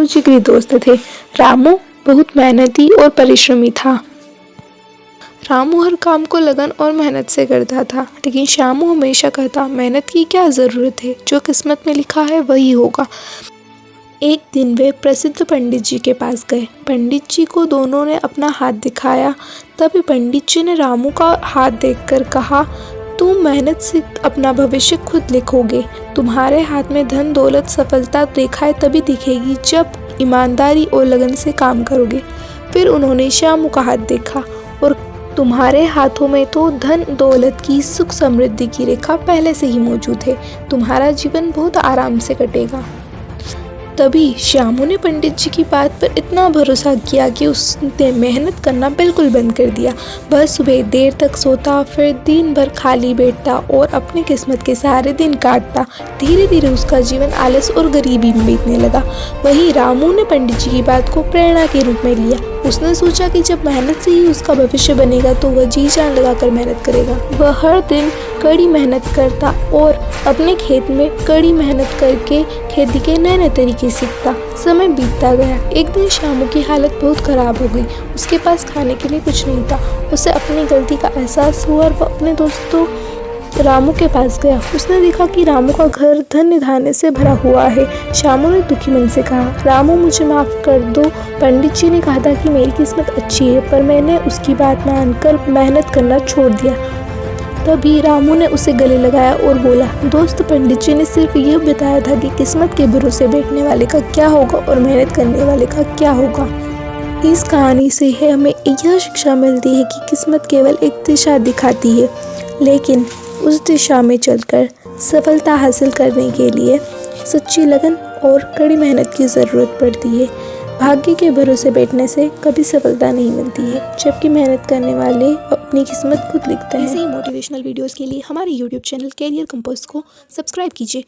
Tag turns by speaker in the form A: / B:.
A: दोनों जिगरी दोस्त थे। रामू बहुत मेहनती और परिश्रमी था। रामू हर काम को लगन और मेहनत से करता था, लेकिन श्यामू हमेशा कहता, मेहनत की क्या ज़रूरत है, जो किस्मत में लिखा है वही होगा। एक दिन वे प्रसिद्ध पंडित जी के पास गए। पंडित जी को दोनों ने अपना हाथ दिखाया। तभी पंडित जी ने रामू का हाथ देखकर कहा, तुम मेहनत से अपना भविष्य खुद लिखोगे। तुम्हारे हाथ में धन दौलत सफलता रेखाएं तभी दिखेगी जब ईमानदारी और लगन से काम करोगे। फिर उन्होंने श्यामू का हाथ देखा और तुम्हारे हाथों में तो धन दौलत की सुख समृद्धि की रेखा पहले से ही मौजूद है। तुम्हारा जीवन बहुत आराम से कटेगा। तभी श्यामू ने पंडित जी की बात पर इतना भरोसा किया कि उसने मेहनत करना बिल्कुल बंद कर दिया। वह सुबह देर तक सोता, फिर दिन भर खाली बैठता और अपनी किस्मत के सहारे दिन काटता। धीरे धीरे उसका जीवन आलस और गरीबी में बीतने लगा। वहीं रामू ने पंडित जी की बात को प्रेरणा के रूप में लिया। उसने सोचा कि जब मेहनत से ही उसका भविष्य बनेगा तो वह जी जान लगाकर मेहनत करेगा। वह हर दिन कड़ी मेहनत करता और अपने खेत में कड़ी मेहनत करके खेती के नए नए तरीके सीखता। समय बीतता गया। एक दिन श्यामू की हालत बहुत खराब हो गई। उसके पास खाने के लिए कुछ नहीं था। उसे अपनी गलती का एहसास हुआ और वह अपने दोस्तों रामू के पास गया। उसने देखा कि रामू का घर धन्य धान्य से भरा हुआ है। श्यामू ने दुखी मन से कहा, रामू मुझे माफ़ कर दो। पंडित जी ने कहा था कि मेरी किस्मत अच्छी है, पर मैंने उसकी बात मानकर मेहनत करना छोड़ दिया। तभी रामू ने उसे गले लगाया और बोला, दोस्त, पंडित जी ने सिर्फ यह बताया था कि किस्मत के भरोसे बैठने वाले का क्या होगा और मेहनत करने वाले का क्या होगा। इस कहानी से हमें यह शिक्षा मिलती है कि किस्मत केवल एक दिशा दिखाती है, लेकिन उस दिशा में चलकर सफलता हासिल करने के लिए सच्ची लगन और कड़ी मेहनत की ज़रूरत पड़ती है। भाग्य के भरोसे बैठने से कभी सफलता नहीं मिलती है, जबकि मेहनत करने वाले अपनी किस्मत खुद लिखते हैं। ऐसे ही मोटिवेशनल वीडियोस के लिए हमारे YouTube चैनल कैरियर कंपास को सब्सक्राइब कीजिए।